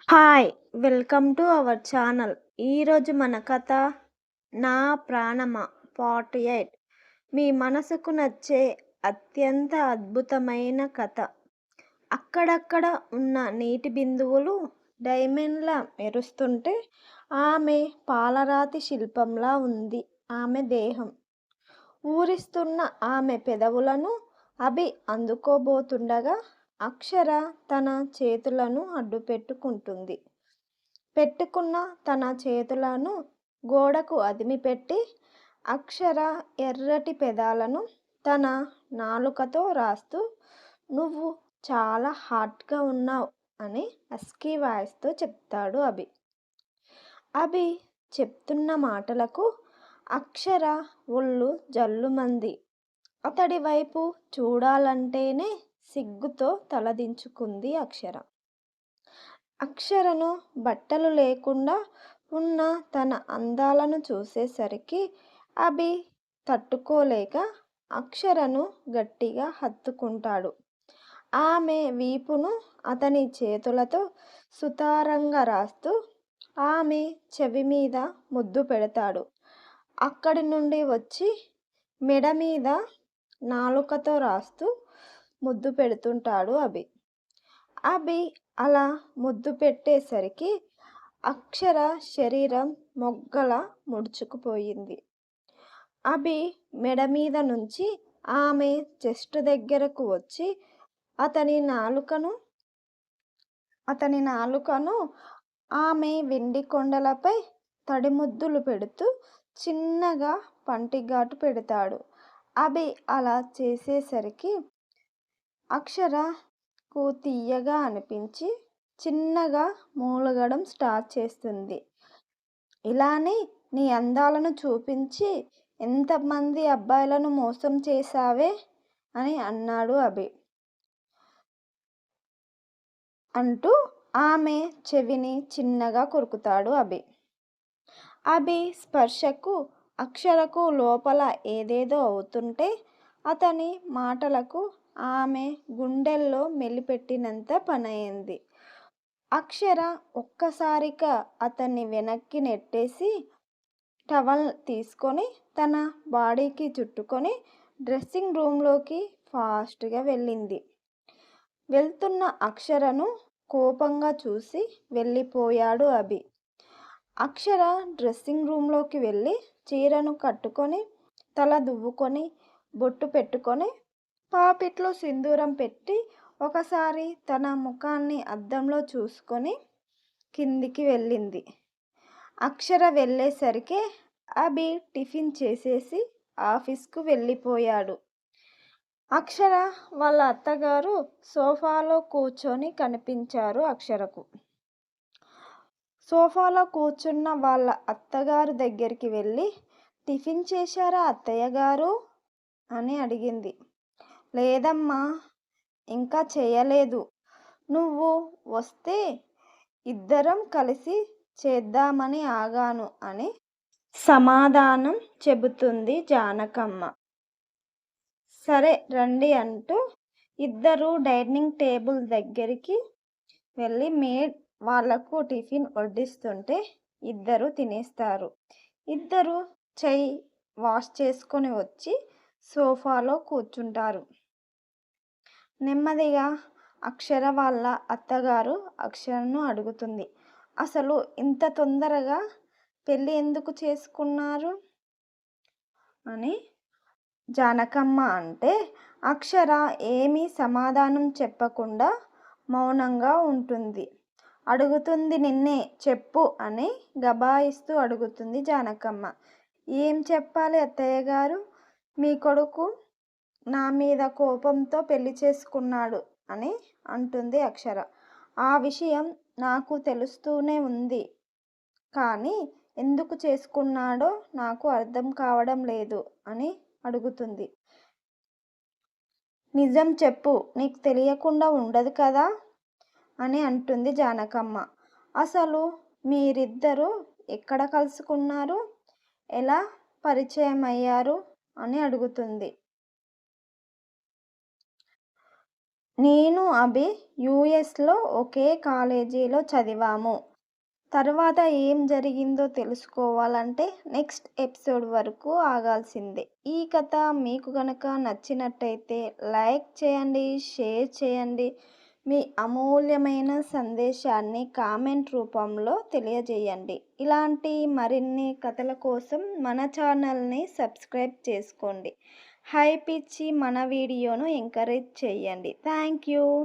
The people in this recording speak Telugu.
Hi! Welcome to our channel. ఈరోజు మన కథ 'నా ప్రాణమా' పార్ట్ 8. మీ మనసుకు నచ్చే అత్యంత అద్భుతమైన కథ. అక్కడక్కడ ఉన్న నీటి బిందువులు డైమండ్‌లా మెరుస్తుంటే ఆమె పాలరాతి శిల్పంలా ఉంది ఆమె దేహం. ఊరిస్తున్న ఆమె పెదవులను అభి అందుకోబోతుండగా అక్షర తన చేతులను అడ్డుపెట్టుకుంటుంది. పెట్టుకున్న తన చేతులను గోడకు అదిమిపెట్టి అక్షర ఎర్రటి పెదాలను తన నాలుకతో రాస్తూ నువ్వు చాలా హాట్‌గా ఉన్నావ్ అని హస్కీ వాయిస్‌తో చెప్తాడు అభి. అభి చెప్తున్న మాటలకు అక్షర ఒళ్ళు జల్లుమంది. అతడి వైపు చూడాలంటేనే సిగ్గుతో తలదించుకుంది అక్షర. అక్షరను బట్టలు లేకుండా ఉన్న తన అందాలను చూసేసరికి అభి తట్టుకోలేక అక్షరను గట్టిగా హత్తుకుంటాడు. ఆమె వీపును అతని చేతులతో సుతారంగా రాస్తూ ఆమె చెవి మీద ముద్దు పెడతాడు. అక్కడి నుండి వచ్చి మెడ మీద నాలుకతో రాస్తూ ముద్దు పెడుతుంటాడు అభి. అభి అలా ముద్దు పెట్టేసరికి అక్షర శరీరం మొగ్గలా ముడుచుకుపోయింది. అభి మెడ మీద నుంచి ఆమె చెస్ట్ దగ్గరకు వచ్చి అతని నాలుకను ఆమె వెండి కొండలపై తడిముద్దులు పెడుతూ చిన్నగా పంటిఘాటు పెడతాడు. అభి అలా చేసేసరికి అక్షరకు తియ్యగా అనిపించి చిన్నగా మూలగడం స్టార్ట్ చేస్తుంది. ఇలానే నీ అందాలను చూపించి ఎంతమంది అబ్బాయిలను మోసం చేశావే అని అన్నాడు అభి. అంటూ ఆమె చెవిని చిన్నగా కొరుకుతాడు అభి. అభి స్పర్శకు అక్షరకు లోపల ఏదేదో అవుతుంటే అతని మాటలకు ఆమె గుండెల్లో మెలిపెట్టినంత పనయింది. అక్షర ఒక్కసారిగా అతన్ని వెనక్కి నెట్టేసి టవల్ తీసుకొని తన బాడీకి చుట్టుకొని డ్రెస్సింగ్ రూంలోకి ఫాస్ట్‌గా వెళ్ళింది. వెళ్తున్న అక్షరను కోపంగా చూసి వెళ్ళిపోయాడు అభి. అక్షర డ్రెస్సింగ్ రూంలోకి వెళ్ళి చీరను కట్టుకొని తల దువ్వుకొని బొట్టు పెట్టుకొని పాపిట్లో సింధూరం పెట్టి ఒకసారి తన ముఖాన్ని అద్దంలో చూసుకొని కిందికి వెళ్ళింది. అక్షర వెళ్ళేసరికే అభి టిఫిన్ చేసేసి ఆఫీస్‌కు వెళ్ళిపోయాడు. అక్షర వాళ్ళ అత్తగారు సోఫాలో కూర్చొని కనిపించారు అక్షరకు. సోఫాలో కూర్చున్న వాళ్ళ అత్తగారు దగ్గరికి వెళ్ళి టిఫిన్ చేశారా అత్తయ్యగారూ? అని అడిగింది. లేదమ్మా, ఇంకా చేయలేదు. నువ్వు వస్తే ఇద్దరం కలిసి చేద్దామని ఆగాను అని సమాధానం చెబుతుంది జానకమ్మ. సరే రండి అంటూ ఇద్దరూ డైనింగ్ టేబుల్ దగ్గరికి వెళ్ళి మేడ్ వాళ్లకు టిఫిన్ వడ్డిస్తుంటే ఇద్దరూ తినేస్తారు. ఇద్దరూ చెయ్యి వాష్ చేసుకొని వచ్చి సోఫాలో కూర్చుంటారు. నెమ్మదిగా అక్షర వాళ్ళ అత్తగారు అక్షరను అడుగుతుంది. అసలు ఇంత తొందరగా పెళ్ళి ఎందుకు చేసుకున్నారు? అని జానకమ్మ అంటే అక్షర ఏమీ సమాధానం చెప్పకుండా మౌనంగా ఉంటుంది. అడుగుతుంది నిన్నే చెప్పు అని గబాయిస్తూ అడుగుతుంది జానకమ్మ. ఏం చెప్పాలి అత్తయ్యగారు? మీ కొడుకు నా మీద కోపంతో పెళ్లి చేసుకున్నాడు అని అంటుంది అక్షర. ఆ విషయం నాకు తెలుస్తూనే ఉంది. కానీ ఎందుకు చేసుకున్నాడో నాకు అర్థం కావడం లేదు అని అడుగుతుంది. నిజం చెప్పు, నీకు తెలియకుండా ఉండదు కదా అని అంటుంది జానకమ్మ. అసలు మీరిద్దరూ ఎక్కడ కలుసుకున్నారు? ఎలా పరిచయమయ్యారు అని అడుగుతుంది. నేను అభి యూఎస్లో ఒకే కాలేజీలో చదివాము. తర్వాత ఏం జరిగిందో తెలుసుకోవాలంటే నెక్స్ట్ ఎపిసోడ్ వరకు ఆగాల్సిందే. ఈ కథ మీకు గనక నచ్చినట్టయితే లైక్ చేయండి, షేర్ చేయండి. మీ అమూల్యమైన సందేశాన్ని కామెంట్ రూపంలో తెలియజేయండి. ఇలాంటి మరిన్ని కథల కోసం మన ఛానల్ని సబ్స్క్రైబ్ చేసుకోండి. హైప్ ఇచ్చి మన వీడియోను ఎంకరేజ్ చేయండి. Thank you.